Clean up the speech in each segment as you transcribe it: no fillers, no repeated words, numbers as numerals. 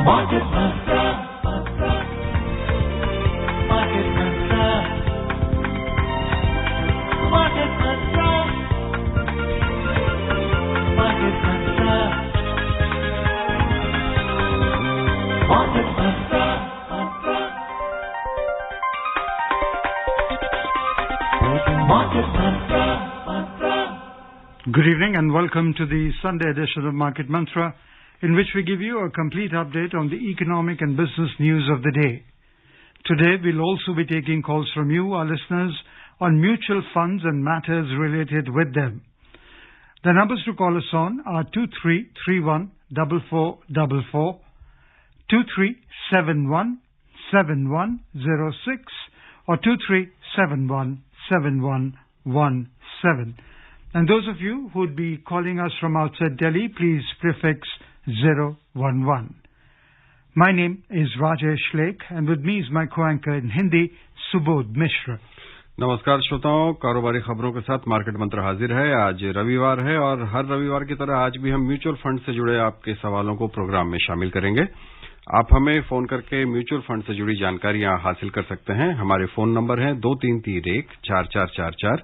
Market Mantra. Market Mantra. Market Mantra. Market Mantra. Market Mantra. Market Mantra. Good evening and welcome to the Sunday edition of Market Mantra, in which we give you a complete update on the economic and business news of the day. Today we'll also be taking calls from you, our listeners, on mutual funds and matters related with them. The numbers to call us on are 2331-4444, 2371-7106 or 2371-7117. And those of you who would be calling us from outside Delhi, please prefix 011. My name is Rajesh Lake, and with me is my co-anchor in Hindi, Subodh Mishra. नमस्कार श्रोताओं, कारोबारी खबरों के साथ market मंत्र हाजिर है। आज रविवार है और हर रविवार की तरह आज भी हम म्यूचुअल फंड से जुड़े आपके सवालों को प्रोग्राम में शामिल करेंगे। आप हमें फोन करके म्यूचुअल फंड से जुड़ी जानकारियां हासिल कर सकते हैं। हमारे फोन नंबर हैं 2331-4444,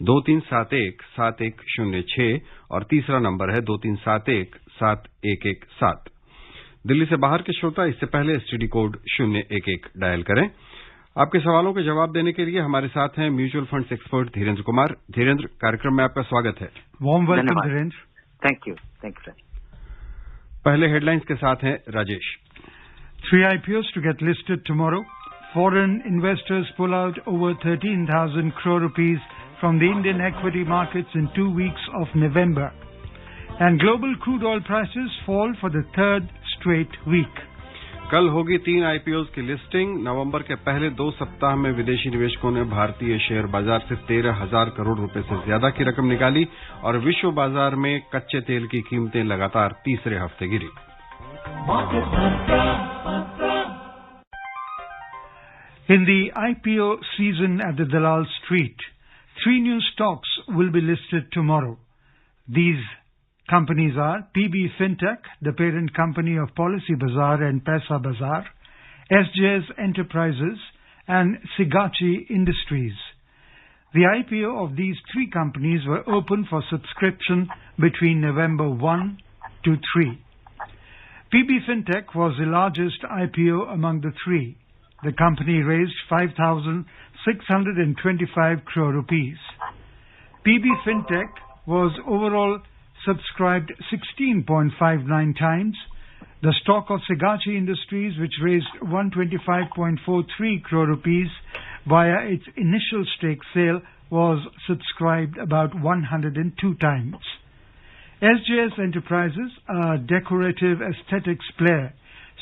2371-7106 और तीसरा नंबर है 2371-7117। दिल्ली से बाहर के श्रोता इससे पहले एसटीडी कोड 011 डायल करें। आपके सवालों के जवाब देने के लिए हमारे साथ हैं mutual funds expert Dhirendra Kumar. Dhirendra, कार्यक्रम में आपका स्वागत है। Warm welcome Dhirendra. Thank you sir. पहले हेडलाइंस के साथ हैं Rajesh. 3 IPOs to get listed tomorrow. Foreign investors pull out over 13,000 crore rupees from the Indian equity markets in 2 weeks of November. And global crude oil prices fall for the third straight week. कल होगी 3 IPOs की listing. नवंबर के पहले 2 सप्ताह में विदेशी निवेशकों ने भारतीय शेयर बाजार से 13,000 करोड़ रुपए से ज्यादा की रकम निकाली और विश्व बाजार में कच्चे तेल की कीमतें लगातार तीसरे हफ्ते गिरी। In the IPO season at the Dalal Street, 3 new stocks will be listed tomorrow. These companies are PB Fintech, the parent company of Policy Bazaar and Paisabazaar, SJS Enterprises, and Sigachi Industries. The IPO of these 3 companies were open for subscription between November 1 to 3. PB Fintech was the largest IPO among the 3. The company raised 5,625 crore rupees. PB Fintech was overall subscribed 16.59 times. The stock of Sigachi Industries, which raised 125.43 crore rupees via its initial stake sale, was subscribed about 102 times. SJS Enterprises, a decorative aesthetics player,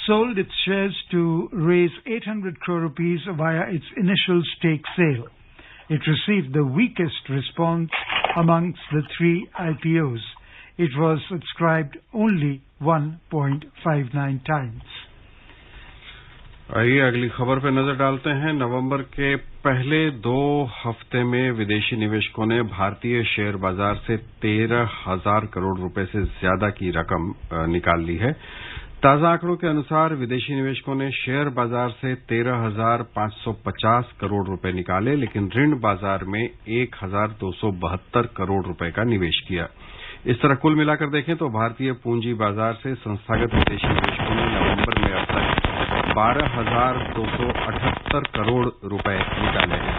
sold its shares to raise 800 crore rupees via its initial stake sale. It received the weakest response amongst the 3 IPOs. It was subscribed only 1.59 times. आइए अगली खबर पर नजर डालते हैं। नवंबर के पहले 2 हफ्ते में विदेशी निवेशकों ने भारतीय शेयर बाजार से 13,000 करोड़ रुपए से ज्यादा की रकम निकाल ली है। ताजा आंकड़ों के अनुसार विदेशी निवेशकों ने शेयर बाजार से 13,550 करोड़ रुपए निकाले, लेकिन ऋण बाजार में 1,272 करोड़ रुपए का निवेश किया। इस तरह कुल मिलाकर देखें तो भारतीय पूंजी बाजार से संस्थागत विदेशी निवेशकों ने नवंबर में अब तक 12,278 करोड़ रुपए निकाले हैं।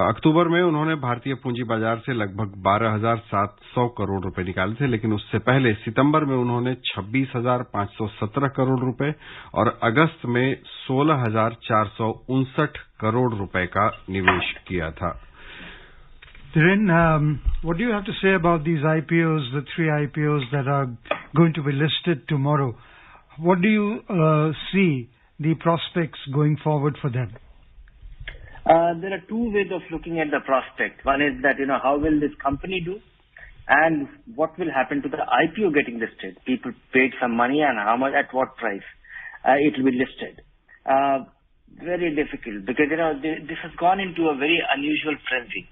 अक्टूबर में उन्होंने भारतीय पूंजी बाजार से लगभग 12,700 करोड़ रुपए निकाले थे, लेकिन उससे पहले सितंबर में उन्होंने 26,517 करोड़ रुपए और अगस्त में 16,459 करोड़ रुपए का निवेश किया था। Dhiren, what do you have to say about these IPOs, the 3 IPOs that are going to be listed tomorrow? What do you see the prospects going forward for them? There are 2 ways of looking at the prospect. One is that, how will this company do? And what will happen to the IPO getting listed? People paid some money and how much, at what price it will be listed. Very difficult because, this has gone into a very unusual frenzy.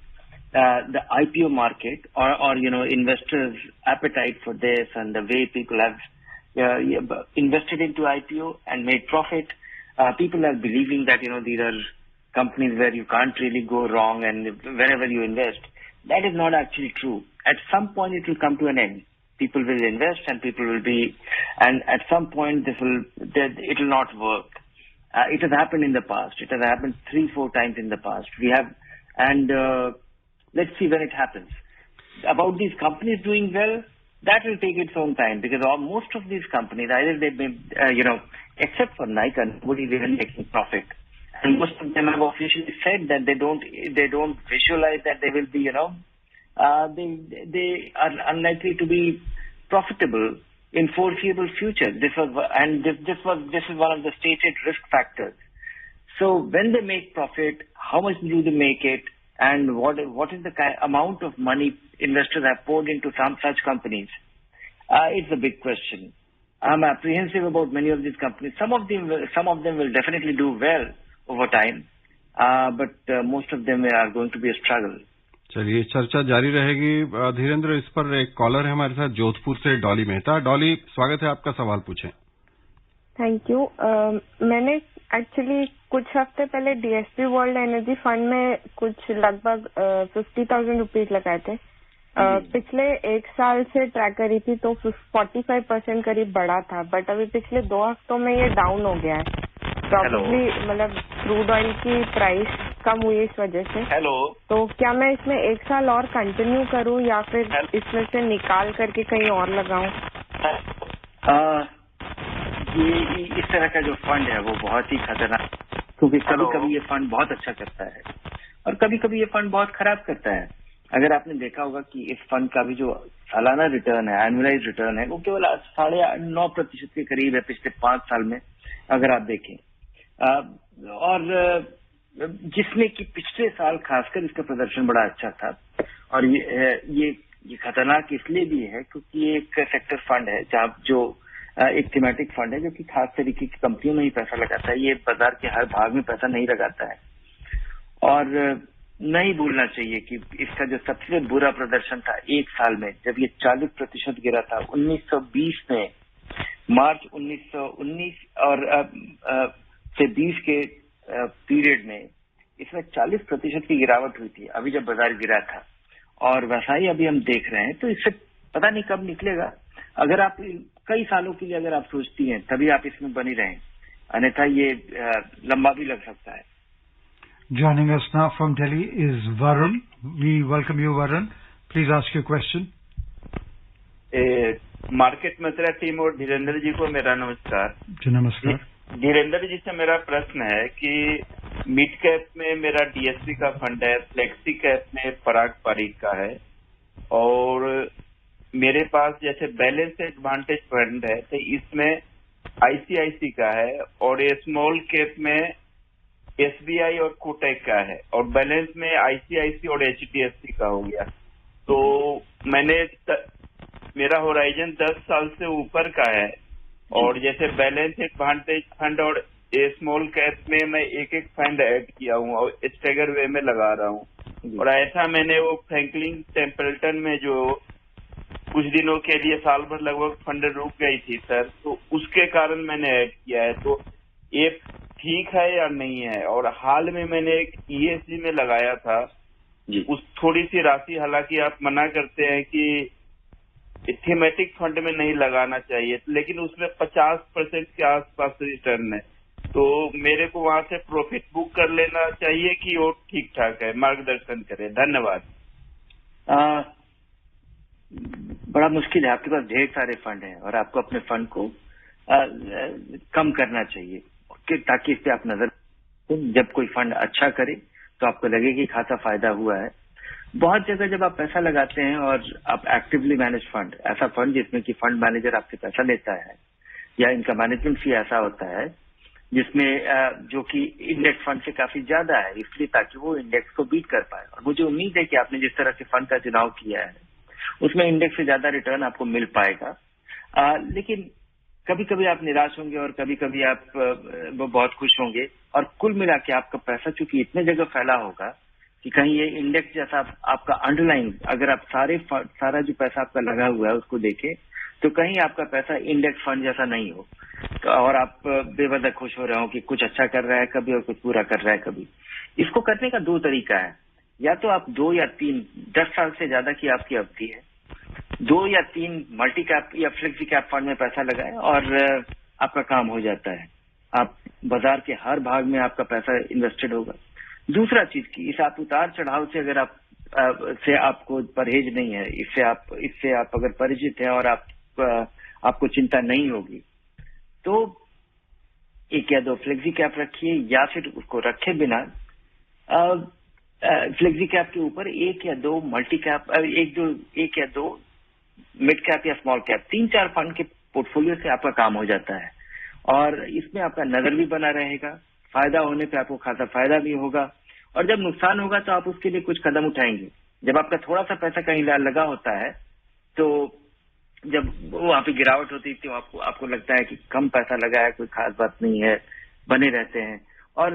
The IPO market or investors' appetite for this and the way people have invested into IPO and made profit. People are believing that, these are companies where you can't really go wrong and wherever you invest. That is not actually true. At some point it will come to an end. People will invest and and at some point it will not work. It has happened in the past. It has happened 3-4 times in the past. Let's see when it happens. About these companies doing well, that will take its own time, because most of these companies, either they may, except for Nykaa, nobody is even making profit. And most of them have officially said that they don't visualize that they will be, they are unlikely to be profitable in foreseeable future. This is one of the stated risk factors. So when they make profit, how much do they make it, and what is the amount of money investors have poured into some such companies? It's a big question. I'm apprehensive about many of these companies. Some of them will definitely do well over time, but most of them are going to be a struggle. चलिए, चर्चा जारी रहेगी। धीरेन्द्र, इस पर एक collar है हमारे साथ जोधपुर से, डॉली मेहता। डॉली, स्वागत है आपका, सवाल पूछें। Thank you. मैंने एक्चुअली कुछ हफ्ते पहले DSP वर्ल्ड एनर्जी फंड में कुछ लगभग 50,000 रुपीज लगाए थे। पिछले 1 साल से ट्रैक करी थी तो 45% करीब बढ़ा था, बट अभी पिछले 2 हफ्तों में ये डाउन हो गया है। प्रॉब्ली मतलब क्रूड ऑयल की प्राइस कम हुई इस वजह से। तो क्या मैं इसमें 1 साल और कंटिन्यू करूं या फिर इसमें से निकाल करके कहीं और लगाऊं? ये इस तरह का जो फंड है वो बहुत ही खतरनाक, क्योंकि कभी कभी ये फंड बहुत अच्छा करता है और कभी कभी ये फंड बहुत खराब करता है। अगर आपने देखा होगा कि इस फंड का भी जो सालाना रिटर्न है, एनुअलाइज रिटर्न है, वो केवल 9.5% के करीब है पिछले 5 साल में, अगर आप देखें। और जिसमें कि पिछले साल खासकर इसका प्रदर्शन बड़ा अच्छा था। और ये खतरनाक इसलिए भी है क्योंकि ये एक सेक्टर फंड है, जहाँ जो एक थीमेटिक फंड है जो कि खास तरीके की कंपनियों में ही पैसा लगाता है। ये बाजार के हर भाग में पैसा नहीं लगाता है। और नहीं भूलना चाहिए कि इसका जो सबसे बुरा प्रदर्शन था 1 साल में, जब ये 40% गिरा था 1920 में, मार्च 1919 और से 20 के पीरियड में इसमें 40% की गिरावट हुई थी, अभी जब बाजार गिरा था। और वैसा ही अभी हम देख रहे हैं, तो इससे पता नहीं कब निकलेगा। अगर आप कई सालों के लिए अगर आप सोचती हैं तभी आप इसमें बनी रहें, अन्यथा ये लंबा भी लग सकता है। Joining us now from Delhi is Varun. We welcome you, Varun. Please ask your question. Market Mantra team और धीरेन्द्र जी को मेरा नमस्कार। जी नमस्कार। धीरेन्द्र जी से मेरा प्रश्न है कि मिड कैप में मेरा DSP का फंड है, फ्लेक्सी कैप में पराग पारिक का है, और मेरे पास जैसे बैलेंस एडवांटेज फंड है तो इसमें ICICI का है, और ये स्मॉल कैप में SBI और कोटक का है, और बैलेंस में ICICI और HDFC का हो गया। तो मेरा होराइजन 10 साल से ऊपर का है, और जैसे बैलेंस एडवांटेज फंड और स्मॉल कैप में मैं एक फंड ऐड किया हूँ और स्टेगर वे में लगा रहा हूँ। और ऐसा मैंने वो फ्रैंकलिन टेम्पल्टन में जो कुछ दिनों के लिए साल भर लगभग फंड रुक गई थी सर, तो उसके कारण मैंने ऐड किया है। तो ये ठीक है या नहीं है? और हाल में मैंने एक ESG में लगाया था, उस थोड़ी सी राशि, हालांकि आप मना करते हैं कि थीमेटिक फंड में नहीं लगाना चाहिए, लेकिन उसमें 50% के आसपास रिटर्न है, तो मेरे को वहां से प्रॉफिट बुक कर लेना चाहिए कि वो ठीक ठाक है? मार्गदर्शन करें, धन्यवाद। बड़ा मुश्किल है, आपके पास ढेर सारे फंड हैं और आपको अपने फंड को कम करना चाहिए, ताकि इस पे आप नजर, जब कोई फंड अच्छा करे तो आपको लगे कि खासा फायदा हुआ है। बहुत जगह जब आप पैसा लगाते हैं और आप एक्टिवली मैनेज फंड, ऐसा फंड जिसमें कि फंड मैनेजर आपसे पैसा लेता है, या इनका मैनेजमेंट फी ऐसा होता है जिसमें जो कि इंडेक्स फंड से काफी ज्यादा है, इसलिए ताकि वो इंडेक्स को बीट कर पाए। और मुझे उम्मीद है कि आपने जिस तरह से फंड का चुनाव किया है उसमें इंडेक्स से ज्यादा रिटर्न आपको मिल पाएगा। लेकिन कभी कभी आप निराश होंगे और कभी कभी आप बहुत खुश होंगे, और कुल मिला के आपका पैसा चूंकि इतने जगह फैला होगा कि कहीं ये इंडेक्स जैसा आपका अंडरलाइन, अगर आप सारा जो पैसा आपका लगा हुआ है उसको देखें तो कहीं आपका पैसा इंडेक्स फंड जैसा नहीं हो, तो और आप बेवजह खुश हो रहे हो कि कुछ अच्छा कर रहा है कभी और कुछ पूरा कर रहा है कभी। इसको करने का 2 तरीका है, या तो आप 2 या 3 10 साल से ज्यादा की आपकी अवधि है, 2 या 3 मल्टी कैप या फ्लेक्सी कैप फंड में पैसा लगाएं और आपका काम हो जाता है। आप बाजार के हर भाग में आपका पैसा इन्वेस्टेड होगा। दूसरा चीज की इस आप उतार चढ़ाव से अगर आप से आपको परहेज नहीं है, इससे आप अगर परिचित हैं और आपको चिंता नहीं होगी, तो 1 या 2 फ्लेक्सी कैप रखिए, या फिर उसको रखे बिना फ्लेक्सी कैप के ऊपर 1 या 2 मल्टी कैप, 1 या 2 मिड कैप या स्मॉल कैप, 3-4 फंड के पोर्टफोलियो से आपका काम हो जाता है और इसमें आपका नजर भी बना रहेगा। फायदा होने पे आपको खासा फायदा भी होगा और जब नुकसान होगा तो आप उसके लिए कुछ कदम उठाएंगे। जब आपका थोड़ा सा पैसा कहीं लगा होता है तो जब वहां पे गिरावट होती है तो आपको लगता है कि कम पैसा लगा है, कोई खास बात नहीं है, बने रहते हैं। और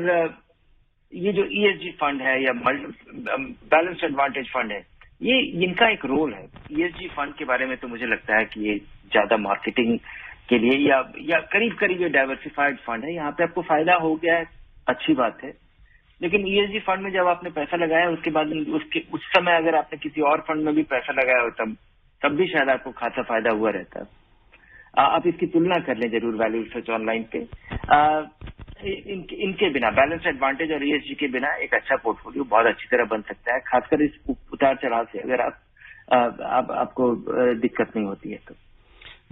ये जो ESG फंड है या बैलेंस्ड एडवांटेज फंड है, ये इनका एक रोल है। ESG फंड के बारे में तो मुझे लगता है कि ये ज्यादा मार्केटिंग के लिए या करीब ये डाइवर्सिफाइड फंड है, यहाँ पे आपको फायदा हो गया है, अच्छी बात है। लेकिन ESG फंड में जब आपने पैसा लगाया उसके बाद उस समय अगर आपने किसी और फंड में भी पैसा लगाया हो तब भी शायद आपको खासा फायदा हुआ रहता है। आप इसकी तुलना कर लें जरूर वैल्यू रिसर्च ऑनलाइन पे। इनके बिना, बैलेंस एडवांटेज और ESG के बिना एक अच्छा पोर्टफोलियो बहुत अच्छी तरह बन सकता है, खासकर इस उतार चढ़ाव से अगर आपको दिक्कत नहीं होती है तो।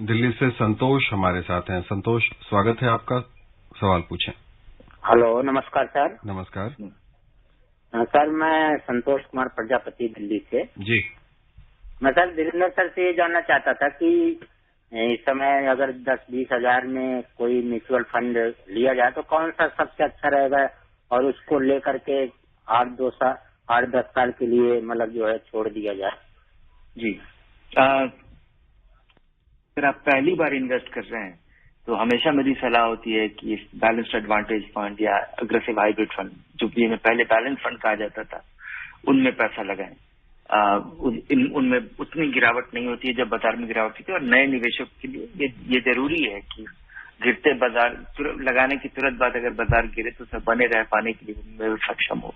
दिल्ली से संतोष हमारे साथ हैं। संतोष, स्वागत है आपका, सवाल पूछें। हेलो, नमस्कार सर। नमस्कार सर, मैं संतोष कुमार प्रजापति दिल्ली से जी। मैं सर धीरेन्द्र सर से ये जानना चाहता था कि इस समय अगर 10-20 हजार में कोई म्यूचुअल फंड लिया जाए तो कौन सा सबसे अच्छा रहेगा और उसको लेकर के 8-10 साल के लिए मतलब जो है छोड़ दिया जाए। जी, अगर आप पहली बार इन्वेस्ट कर रहे हैं तो हमेशा मेरी सलाह होती है कि बैलेंस्ड एडवांटेज फंड या अग्रेसिव हाइब्रिड फंड, जो कि में पहले बैलेंस फंड कहा जाता था, उनमें पैसा लगाएं। उनमें उतनी गिरावट नहीं होती है जब बाजार में गिरावट होती है, और नए निवेशक के लिए ये जरूरी है कि गिरते बाजार लगाने की तुरंत बाद अगर बाजार गिरे तो सब बने रह पाने के लिए सक्षम हो।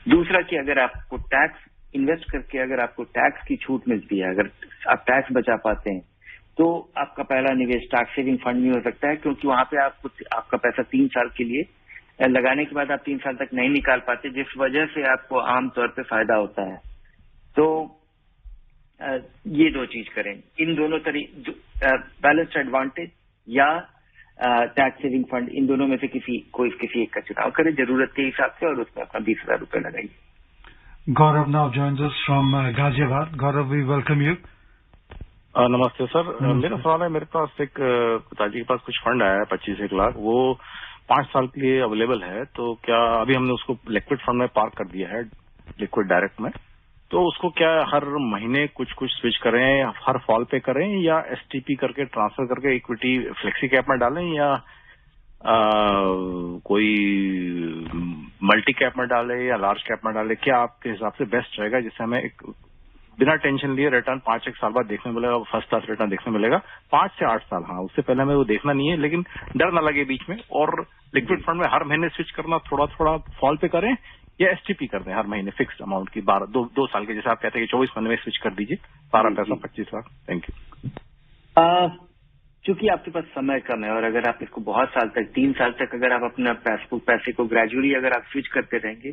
दूसरा कि अगर आपको टैक्स इन्वेस्ट करके अगर आपको टैक्स की छूट मिलती है, अगर आप टैक्स बचा पाते हैं, तो आपका पहला निवेश टैक्स सेविंग फंड में हो सकता है, क्योंकि वहां पे आपका पैसा 3 साल के लिए लगाने के बाद आप 3 साल तक नहीं निकाल पाते, जिस वजह से आपको आमतौर पे फायदा होता है। तो ये 2 चीज करें, इन दोनों बैलेंस्ड एडवांटेज या टैक्स सेविंग फंड, इन दोनों में से किसी एक का चुनाव करें जरूरत के हिसाब से, और उसमें अपना 20,000 रुपए लगाइए। Gaurav now joins us from Ghaziabad. Gaurav, we welcome you. नमस्ते सर। मेरा सवाल है, मेरे पास एक पिताजी के पास कुछ फंड आया है 25-1 लाख, वो 5 साल के लिए अवेलेबल है, तो क्या अभी हमने उसको लिक्विड फंड में पार्क कर दिया है, लिक्विड डायरेक्ट में, तो उसको क्या हर महीने कुछ स्विच करें, हर फॉल पे करें, या STP करके ट्रांसफर करके इक्विटी फ्लेक्सी कैप में डालें, या कोई मल्टी कैप में डालें या लार्ज कैप में डालें? क्या आपके हिसाब से बेस्ट रहेगा जिससे हमें एक बिना टेंशन लिए रिटर्न 5-1 साल बाद देखने मिलेगा, फर्स्ट क्लास रिटर्न देखने मिलेगा 5 से 8 साल? हाँ, उससे पहले हमें वो देखना नहीं है, लेकिन डर ना लगे बीच में। और लिक्विड फंड में हर महीने स्विच करना, थोड़ा फॉल पे करें, या STP कर दें हर महीने फिक्स्ड अमाउंट की 2 साल के, जैसे आप कहते हैं कि 24 महीने में स्विच कर दीजिए सारा पैसा 25 लाख। Thank you. चूंकि आपके पास समय कम है और अगर आप इसको बहुत साल तक 3 साल तक अगर आप अपना पैसे को ग्रेजुअली अगर आप स्विच करते रहेंगे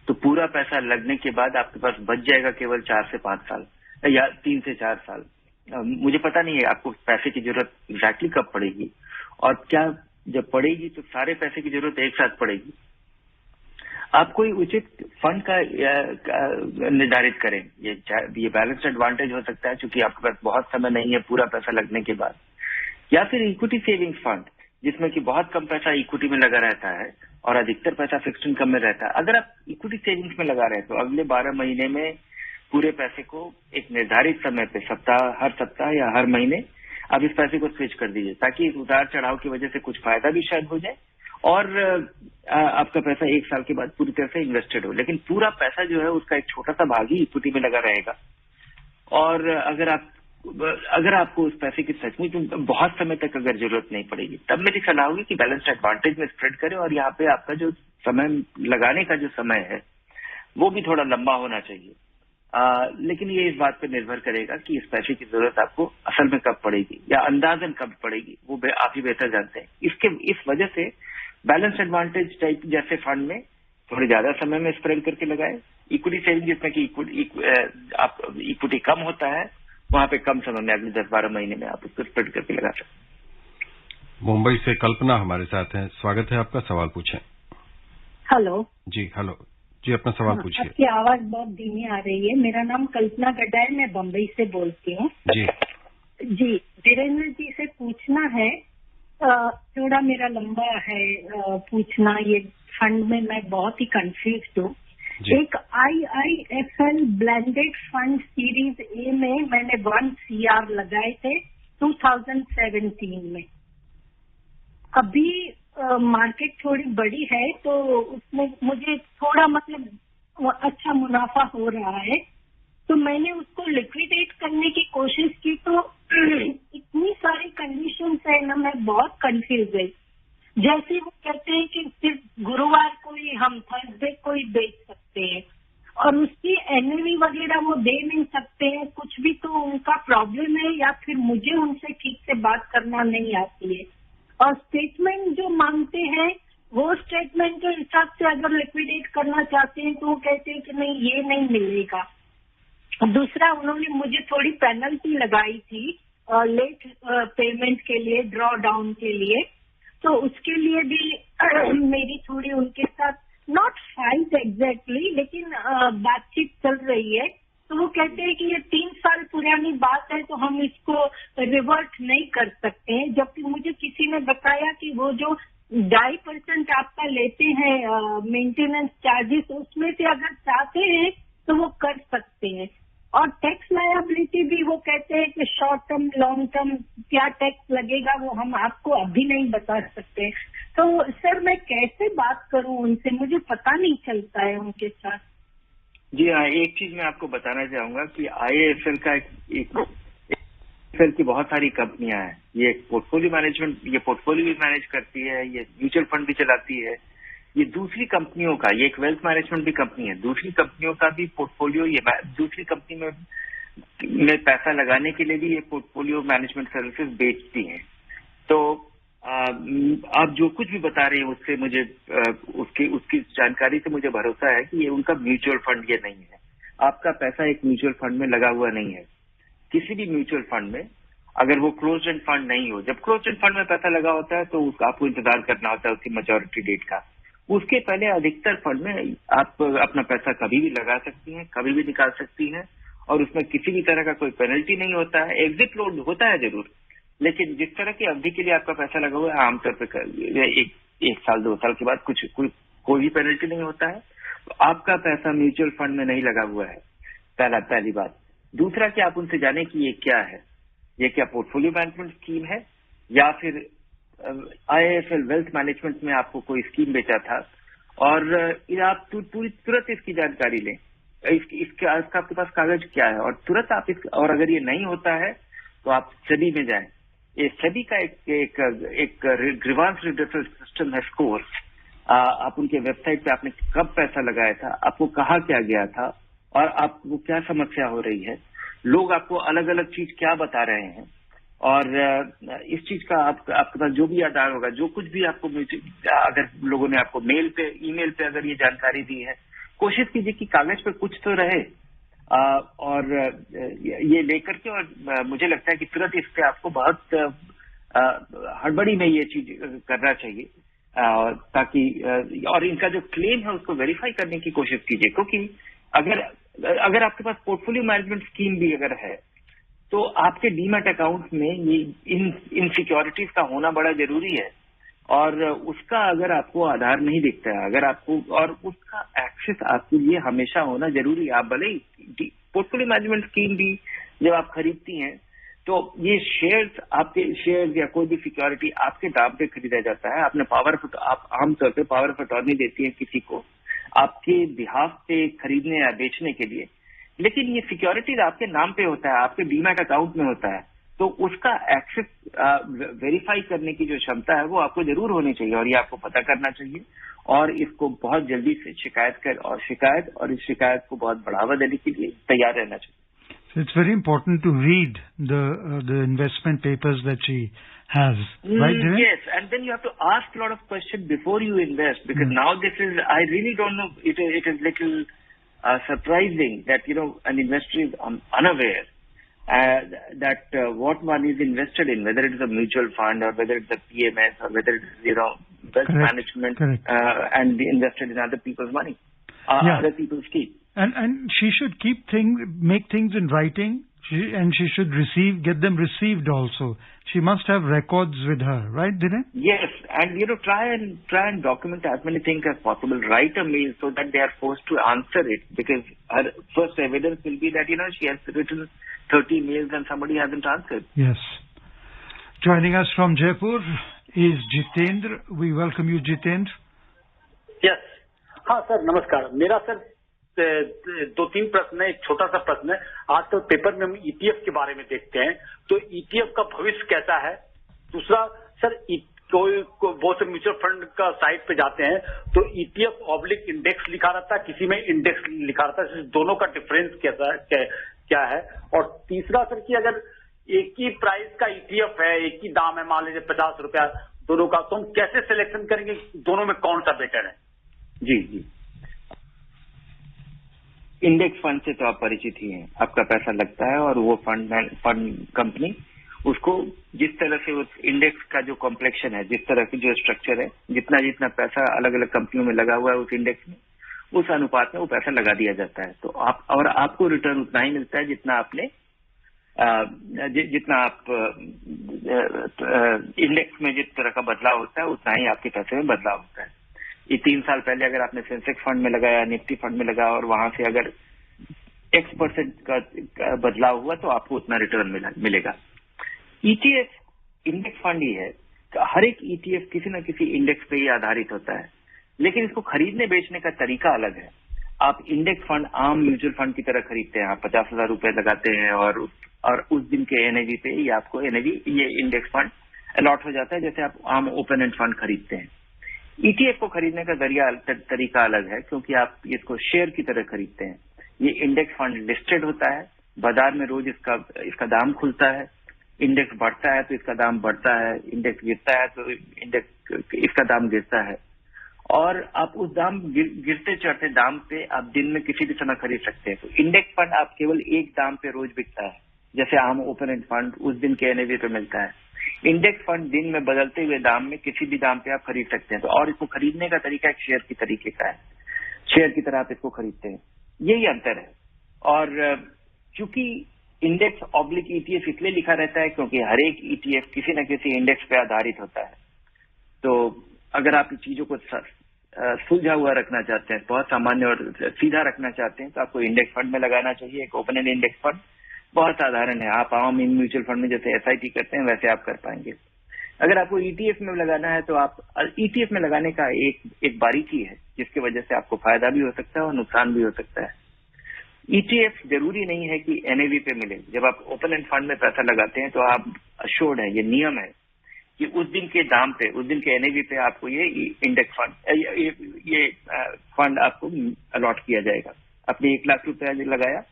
तो पूरा पैसा लगने के बाद आपके पास बच जाएगा केवल 4 से 5 साल या 3 से 4 साल। मुझे पता नहीं है आपको पैसे की जरूरत एग्जैक्टली कब पड़ेगी, और क्या जब पड़ेगी तो सारे पैसे की जरूरत एक साथ पड़ेगी। आप कोई उचित फंड का निर्धारित करें। ये बैलेंस्ड एडवांटेज हो सकता है क्योंकि आपके पास बहुत समय नहीं है पूरा पैसा लगने के बाद, या फिर इक्विटी सेविंग्स फंड जिसमें कि बहुत कम पैसा इक्विटी में लगा रहता है और अधिकतर पैसा फिक्स्ड इनकम में रहता है। अगर आप इक्विटी सेविंग्स में लगा रहे हैं तो अगले 12 महीने में पूरे पैसे को एक निर्धारित समय पे हर सप्ताह या हर महीने आप इस पैसे को स्विच कर दीजिए, ताकि इस उतार चढ़ाव की वजह से कुछ फायदा भी शायद हो जाए और आपका पैसा 1 साल के बाद पूरी तरह से इन्वेस्टेड हो। लेकिन पूरा पैसा जो है उसका एक छोटा सा भाग ही इक्विटी में लगा रहेगा। और अगर आप अगर आपको उस पैसे की सचमुच बहुत समय तक अगर जरूरत नहीं पड़ेगी, तब मेरी सलाह होगी कि बैलेंस्ड एडवांटेज में स्प्रेड करें, और यहाँ पे आपका जो समय लगाने का जो समय है वो भी थोड़ा लंबा होना चाहिए। लेकिन ये इस बात पर निर्भर करेगा कि इस पैसे की जरूरत आपको असल में कब पड़ेगी या अंदाजन कब पड़ेगी, वो आप ही बेहतर जानते हैं। इस वजह से बैलेंस एडवांटेज टाइप जैसे फंड में थोड़े ज्यादा समय में स्प्रेड करके लगाए। इक्विटी सेविंग जिसमें कि इक्विटी कम होता है, वहां पे कम समय में अगले 10-12 महीने में आप उसको स्प्रेड करके लगा सकते। मुंबई से कल्पना हमारे साथ हैं, स्वागत है आपका, सवाल पूछें। हेलो जी, हेलो जी, अपना सवाल पूछिए। आपकी आवाज बहुत धीमी आ रही है। मेरा नाम कल्पना गड्ढा है, मैं बम्बई से बोलती हूँ। जी, वीरेंद्र जी से पूछना है, थोड़ा मेरा लंबा है पूछना। ये फंड में मैं बहुत ही कंफ्यूज हूँ। एक IIFL blended fund series A में मैंने 1 CR लगाए थे 2017 में। अभी मार्केट थोड़ी बड़ी है तो उसमें मुझे थोड़ा मतलब अच्छा मुनाफा हो रहा है, तो मैंने उसको लिक्विडेट करने की कोशिश की, तो इतनी सारी कंडीशंस है ना, मैं बहुत कंफ्यूज है। जैसे वो कहते हैं कि सिर्फ गुरुवार को ही हम थर्सडे को ही बेच सकते हैं, और उसकी NAV वगैरह वो दे नहीं सकते हैं, कुछ भी। तो उनका प्रॉब्लम है या फिर मुझे उनसे ठीक से बात करना नहीं आती है। और स्टेटमेंट जो मांगते हैं वो स्टेटमेंट के हिसाब से अगर लिक्विडेट करना चाहते हैं तो वो कहते हैं कि नहीं, ये नहीं मिलेगा। दूसरा, उन्होंने मुझे थोड़ी पेनल्टी लगाई थी लेट पेमेंट के लिए, ड्रॉ डाउन के लिए, तो उसके लिए भी मेरी थोड़ी उनके साथ नॉट फाइट एग्जैक्टली, लेकिन बातचीत चल रही है। तो वो कहते हैं कि ये 3 साल पुरानी बात है, तो हम इसको रिवर्ट नहीं कर सकते हैं। जबकि मुझे किसी ने बताया कि वो जो 2.5% आपका लेते हैं मेंटेनेंस चार्जेस, उसमें से अगर चाहते हैं तो वो कर सकते हैं। और टैक्स लायबिलिटी भी वो कहते हैं कि शॉर्ट टर्म लॉन्ग टर्म क्या टैक्स लगेगा वो हम आपको अभी नहीं बता सकते। तो सर मैं कैसे बात करूं उनसे, मुझे पता नहीं चलता है उनके साथ। जी हाँ, एक चीज मैं आपको बताना चाहूंगा कि IIFL का IIFL की बहुत सारी कंपनियां हैं। ये पोर्टफोलियो मैनेजमेंट, ये पोर्टफोलियो भी मैनेज करती है, ये म्यूचुअल फंड भी चलाती है। ये दूसरी कंपनियों का, ये एक वेल्थ मैनेजमेंट भी कंपनी है, दूसरी कंपनियों का भी पोर्टफोलियो, ये दूसरी कंपनी में पैसा लगाने के लिए भी ये पोर्टफोलियो मैनेजमेंट सर्विसेज बेचती हैं। तो आप जो कुछ भी बता रहे हैं उससे मुझे उसकी जानकारी से मुझे भरोसा है कि ये उनका म्यूचुअल फंड ये नहीं है। आपका पैसा एक म्यूचुअल फंड में लगा हुआ नहीं है। किसी भी म्यूचुअल फंड में अगर वो क्लोज्ड एंड फंड नहीं हो, जब क्लोज्ड एंड फंड में पैसा लगा होता है तो आपको इंतजार करना होता है उसकी मैच्योरिटी डेट का। उसके पहले अधिकतर फंड में आप अपना पैसा कभी भी लगा सकती हैं, कभी भी निकाल सकती हैं, और उसमें किसी भी तरह का कोई पेनल्टी नहीं होता है। एग्जिट लोड होता है जरूर, लेकिन जिस तरह की अवधि के लिए आपका पैसा लगा हुआ है, आमतौर पर एक साल 2 साल के बाद कोई भी पेनल्टी नहीं होता है। तो आपका पैसा म्यूचुअल फंड में नहीं लगा हुआ है, पहली बात। दूसरा कि आप उनसे जाने कि ये क्या है, ये क्या पोर्टफोलियो मैनेजमेंट स्कीम है या फिर IIFL वेल्थ मैनेजमेंट में आपको कोई स्कीम बेचा था, और आप तुरंत इसकी जानकारी लें। इसका आपके पास कागज क्या है, और तुरंत आप और अगर ये नहीं होता है तो आप SEBI में जाएं। ये SEBI का एक ग्रीवांस रिडर्सल सिस्टम है, स्कोर। आप उनके वेबसाइट पे आपने कब पैसा लगाया था, आपको कहा क्या गया था, और आपको क्या समस्या हो रही है, लोग आपको अलग अलग चीज क्या बता रहे हैं, और इस चीज का आपके पास जो भी आधार होगा, जो कुछ भी आपको अगर लोगों ने आपको ईमेल पे अगर ये जानकारी दी है, कोशिश कीजिए कि कागज पे कुछ तो रहे, और ये लेकर के, और मुझे लगता है कि तुरंत इस पे आपको बहुत हड़बड़ी में ये चीज करना चाहिए, ताकि और इनका जो क्लेम है उसको वेरीफाई करने की कोशिश कीजिए। क्योंकि अगर आपके पास पोर्टफोलियो मैनेजमेंट स्कीम भी अगर है तो आपके डीमैट अकाउंट में ये इन सिक्योरिटीज का होना बड़ा जरूरी है, और उसका अगर आपको आधार नहीं दिखता है, अगर आपको, और उसका एक्सेस आपके लिए हमेशा होना जरूरी है। आप भले ही पोर्टफोलियो मैनेजमेंट स्कीम भी जब आप खरीदती हैं तो ये आपके शेयर्स या कोई भी सिक्योरिटी आपके दाम पे खरीदा जाता है। आप आमतौर पे पावर ऑफ अटॉर्नी देती है किसी को आपके बिहाफ पे खरीदने या बेचने के लिए, लेकिन ये सिक्योरिटीज आपके नाम पे होता है, आपके डीमैट अकाउंट में होता है, तो उसका एक्सेस वेरीफाई करने की जो क्षमता है वो आपको जरूर होनी चाहिए और ये आपको पता करना चाहिए और इसको बहुत जल्दी से शिकायत और इस शिकायत को बहुत बढ़ावा देने के लिए तैयार रहना चाहिए. So it's very important to read the investment papers that she has, right? Yes, and then you have to ask a lot of questions before you invest, because now this is, I really don't know, it is little surprising that, an investor is unaware that what one is invested in, whether it is a mutual fund or whether it's a PMS or whether it is, wealth management, and invested in other people's money, other people's keep. And she should make things in writing, and she should get them received also. She must have records with her, right, Dinesh? Yes, and try and document as many things as possible. Write a mail so that they are forced to answer it, because her first evidence will be that she has written 30 mails and somebody hasn't answered. Yes. Joining us from Jaipur is Jitendra. We welcome you, Jitendra. Yes. हाँ sir, नमस्कार. मेरा sir 2-3 प्रश्न है. एक छोटा सा प्रश्न है. आजकल पेपर में हम ETF के बारे में देखते हैं, तो ETF का भविष्य कैसा है? दूसरा सर, कोई बहुत से म्यूचुअल फंड का साइट पे जाते हैं तो ETF/ इंडेक्स लिखा रहता है, किसी में इंडेक्स लिखा रहता है. दोनों का डिफरेंस क्या है? और तीसरा सर, कि अगर एक ही प्राइस का ETF है, एक ही दाम है, मान लीजिए 50 रुपया दोनों का, तो हम कैसे सिलेक्शन करेंगे दोनों में कौन सा बेटर है? जी, इंडेक्स फंड से तो आप परिचित ही हैं. आपका पैसा लगता है और वो फंड कंपनी उसको जिस तरह से उस इंडेक्स का जो कॉम्प्लेक्शन है, जिस तरह की जो स्ट्रक्चर है, जितना पैसा अलग अलग कंपनियों में लगा हुआ है उस इंडेक्स में, उस अनुपात में वो पैसा लगा दिया जाता है. तो आपको रिटर्न उतना ही मिलता है जितना आप इंडेक्स में जिस तरह का बदलाव होता है उतना ही आपके पैसे में बदलाव होता है. ये 3 साल पहले अगर आपने सेंसेक्स फंड में लगाया, निफ्टी फंड में लगाया और वहां से अगर X% का बदलाव हुआ तो आपको उतना रिटर्न मिलेगा. ETF इंडेक्स फंड ही है. हर एक ETF किसी न किसी इंडेक्स पे ही आधारित होता है, लेकिन इसको खरीदने बेचने का तरीका अलग है. आप इंडेक्स फंड आम म्यूचुअल फंड की तरह खरीदते हैं. आप 50,000 रुपए लगाते हैं और उस दिन के NAV पे ही आपको ये इंडेक्स फंड अलॉट हो जाता है, जैसे आप आम ओपन एंड फंड खरीदते हैं. ETF को खरीदने का तरीका अलग है, क्योंकि आप इसको शेयर की तरह खरीदते हैं. ये इंडेक्स फंड लिस्टेड होता है, बाजार में रोज इसका दाम खुलता है. इंडेक्स बढ़ता है तो इसका दाम बढ़ता है, इंडेक्स गिरता है तो इसका दाम गिरता है. और आप उस दाम गिरते चढ़ते दाम पे आप दिन में किसी भी समय खरीद सकते हैं. तो इंडेक्स फंड आप केवल एक दाम पे रोज बिकता है, जैसे आम ओपन एंड फंड उस दिन के NAV पे मिलता है. इंडेक्स फंड दिन में बदलते हुए दाम में किसी भी दाम पे आप खरीद सकते हैं. तो और इसको खरीदने का तरीका एक शेयर की तरीके का है. शेयर की तरह आप इसको खरीदते हैं. यही अंतर है. और चूंकि इंडेक्स / ETF इसलिए लिखा रहता है क्योंकि हर एक ETF किसी न किसी इंडेक्स पे आधारित होता है. तो अगर आप चीजों को सुलझा हुआ रखना चाहते हैं, बहुत सामान्य और सीधा रखना चाहते हैं, तो आपको इंडेक्स फंड में लगाना चाहिए. एक ओपन एंड इंडेक्स फंड बहुत साधारण है. आप आम म्यूचुअल फंड में जैसे SIP करते हैं वैसे आप कर पाएंगे. अगर आपको ETF में लगाना है तो आप ETF में लगाने का एक बारीकी है जिसकी वजह से आपको फायदा भी हो सकता है और नुकसान भी हो सकता है. ETF जरूरी नहीं है कि NAV पे मिले. जब आप ओपन एंड फंड में पैसा लगाते हैं तो आप अश्योर्ड है, ये नियम है कि उस दिन के दाम पे, उस दिन के NAV पे आपको ये इंडेक्स फंड ये फंड आपको अलॉट किया जाएगा. आपने 1 लाख रुपया लगाया,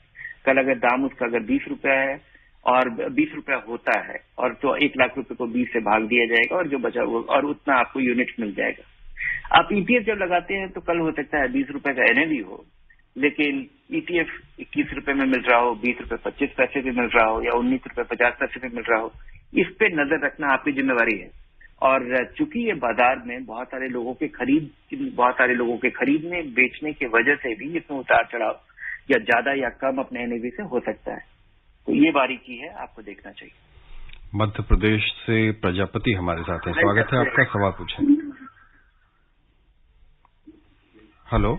कल अगर दाम उसका अगर 20 रुपया है और 20 रुपया होता है और तो 1 लाख रुपए को 20 से भाग दिया जाएगा और जो बचा हुआ और उतना आपको यूनिट मिल जाएगा. आप ETF जब लगाते हैं तो कल हो सकता है 20 रुपए का NAV हो, लेकिन ETF 21 रुपए में मिल रहा हो, 20 रुपए 25 पैसे भी मिल रहा हो या 19 रुपए 50 पैसे भी मिल रहा हो. इस पे नजर रखना आपकी जिम्मेवारी है. और चूंकि ये बाजार में बहुत सारे लोगों के खरीदने बेचने की वजह से भी इसमें उतार चढ़ाव या ज्यादा या कम अपने NAV से हो सकता है. तो ये बारीकी है, आपको देखना चाहिए. मध्य प्रदेश से प्रजापति हमारे साथ हैं. स्वागत है आपका. सवाल पूछें. हेलो,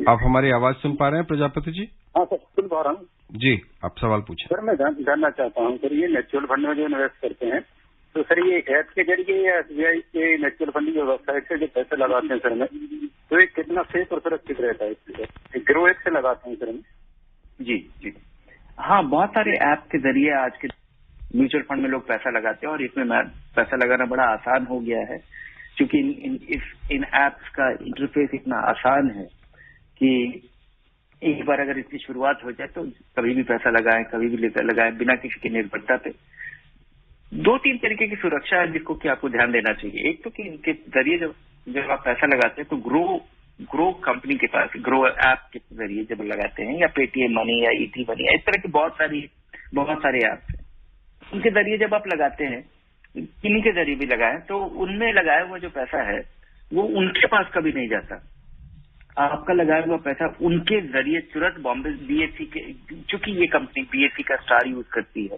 आप हमारी आवाज सुन पा रहे हैं प्रजापति जी? हाँ सर, सुन पा रहा हूँ जी. आप सवाल पूछें. सर, मैं जानना चाहता हूँ सर, ये म्यूचुअल फंड में जो इन्वेस्ट करते हैं तो सर ये ऐप के जरिए या SBI के म्यूचुअल फंड की वेबसाइट से जो पैसे लगाते हैं सर में, तो ये कितना सेफ और सुरक्षित रहता है? इसलिए ग्रो ऐप से लगाते हैं सर में? जी जी हाँ, बहुत सारे ऐप के जरिए आज के म्यूचुअल फंड में लोग पैसा लगाते हैं और इसमें पैसा लगाना बड़ा आसान हो गया है, क्योंकि इन ऐप्स का इंटरफेस इतना आसान है कि एक बार अगर इसकी शुरुआत हो जाए तो कभी भी पैसा लगाएं, कभी भी लगाएं, बिना किसी की निर्भरता पे। 2-3 तरीके की सुरक्षा है जिसको कि आपको ध्यान देना चाहिए। एक तो कि इनके जरिए जब आप पैसा लगाते हैं तो ग्रो कंपनी के पास ग्रो ऐप के जरिए जब लगाते हैं, या पेटीएम मनी या ईटी मनी या इस तरह के बहुत सारे ऐप्स हैं, उनके जरिए जब आप लगाते हैं, किन्हीं के जरिए भी लगाएं, तो उनमें लगाया हुआ जो पैसा है वो उनके पास कभी नहीं जाता। आपका लगाया हुआ पैसा उनके जरिए तुरंत बॉम्बे BSE के, चूंकि ये कंपनी BSE का स्टार यूज करती है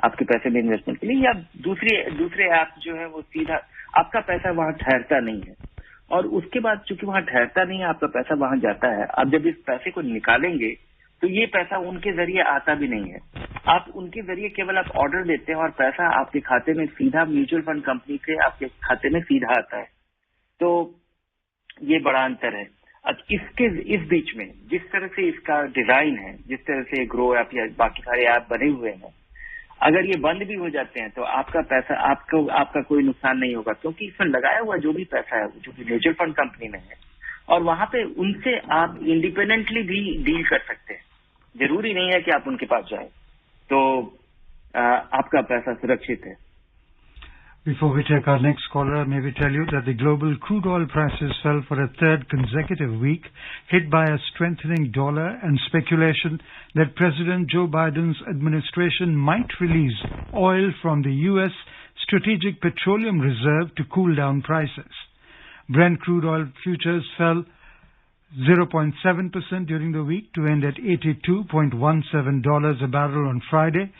आपके पैसे में इन्वेस्टमेंट के लिए, या दूसरे ऐप जो है वो सीधा आपका पैसा वहां ठहरता नहीं है। और उसके बाद चूंकि वहां ठहरता नहीं है, आपका पैसा वहां जाता है। आप जब इस पैसे को निकालेंगे तो ये पैसा उनके जरिए आता भी नहीं है, आप उनके जरिए केवल आप ऑर्डर देते हैं और पैसा आपके खाते में सीधा म्यूचुअल फंड कंपनी के आपके खाते में सीधा आता है। तो ये बड़ा अंतर है। अब इस बीच में जिस तरह से इसका डिजाइन है, जिस तरह से ग्रो ऐप या बाकी सारे ऐप बने हुए हैं, अगर ये बंद भी हो जाते हैं तो आपका पैसा आपका कोई नुकसान नहीं होगा, क्योंकि इसमें लगाया हुआ जो भी पैसा है जो कि म्यूचुअल फंड कंपनी में है, और वहां पे उनसे आप इंडिपेंडेंटली भी डील कर सकते हैं। जरूरी नहीं है कि आप उनके पास जाए, तो आपका पैसा सुरक्षित है। Before we take our next caller, may we tell you that the global crude oil prices fell for a third consecutive week, hit by a strengthening dollar and speculation that President Joe Biden's administration might release oil from the U.S. Strategic Petroleum Reserve to cool down prices. Brent crude oil futures fell 0.7% during the week to end at $82.17 a barrel on Friday,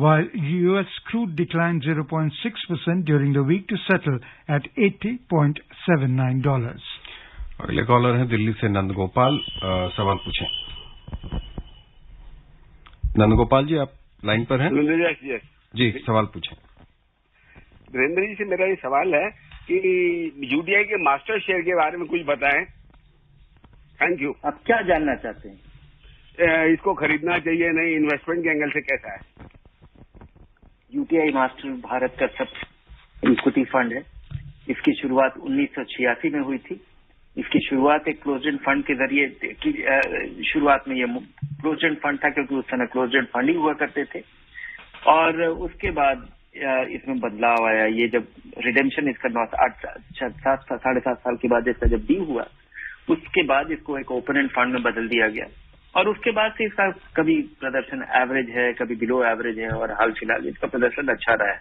while U.S. crude declined 0.6% during the week to settle at $80.79. अगले collar हैं दिल्ली से नंदगोपाल, सवाल पूछें। नंदगोपाल जी, आप line पर हैं? जी, सवाल पूछें। वीरेंद्र जी से मेरा ये सवाल है कि यूटीआई के मास्टर शेयर के बारे में कुछ बताएं। Thank you. आप क्या जानना चाहते हैं? इसको खरीदना चाहिए नहीं, इन्वेस्टमेंट के एंगल से कैसा है? यूटीआई मास्टर भारत का सबसे इक्विटी फंड है। इसकी शुरुआत 1986 में हुई थी। इसकी शुरुआत एक क्लोज्ड एंड फंड के जरिए शुरुआत में ये क्लोज्ड एंड फंड था, क्योंकि उस समय क्लोज्ड एंड फंड ही हुआ करते थे। और उसके बाद इसमें बदलाव आया। ये जब रिडेम्पशन इसका 7.5 साल के बाद इसका जब ड्यू हुआ, उसके बाद इसको एक ओपन एंड फंड में बदल दिया गया। और उसके बाद से इसका कभी प्रदर्शन एवरेज है, कभी बिलो एवरेज है, और हाल फिलहाल इसका प्रदर्शन अच्छा रहा है।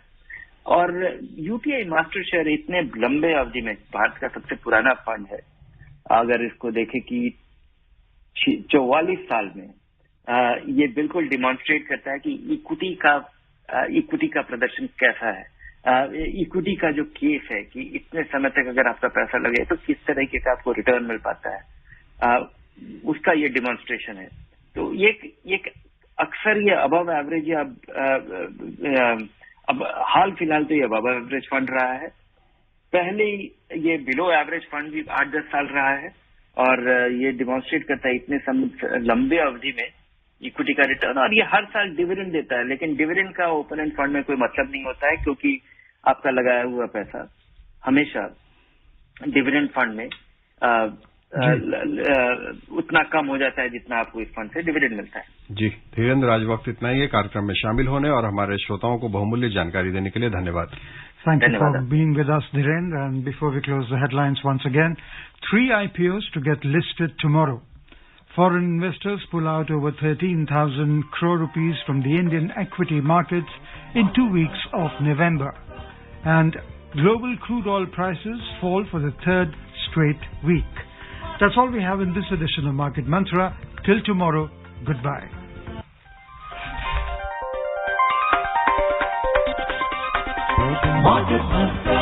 और यूटीआई मास्टर शेयर इतने लंबे अवधि में भारत का सबसे पुराना फंड है। अगर इसको देखें कि 44 साल में ये बिल्कुल डिमॉन्स्ट्रेट करता है कि इक्विटी का प्रदर्शन कैसा है। इक्विटी का जो केस है कि इतने समय तक अगर आपका पैसा लगे तो किस तरीके का आपको रिटर्न मिल पाता है, उसका ये डिमॉन्स्ट्रेशन है। तो ये अक्सर ये अबव एवरेज या अब हाल फिलहाल तो ये अबव एवरेज फंड रहा है। पहले ये बिलो एवरेज फंड भी 8-10 साल रहा है, और ये डिमॉन्स्ट्रेट करता है इतने लंबे अवधि में इक्विटी का रिटर्न। और ये हर साल डिविडेंड देता है, लेकिन डिविडेंड का ओपन एंड फंड में कोई मतलब नहीं होता है, क्योंकि आपका लगाया हुआ पैसा हमेशा डिविडेंड फंड में उतना कम हो जाता है जितना आपको इस फंड से डिविडेंड मिलता है। जी धीरेन्द्र, आज वक्त इतना ही है। कार्यक्रम में शामिल होने और हमारे श्रोताओं को बहुमूल्य जानकारी देने के लिए धन्यवाद। Thank you for being with us, Dhirendra. And before we close the headlines once again, 3 IPOs to get listed tomorrow. Foreign investors pull out over 13,000 crore rupees from the Indian equity markets in 2 weeks of November. And global crude oil prices fall for the 3rd straight week. That's all we have in this edition of Market Mantra. Till tomorrow, goodbye. Market Mantra.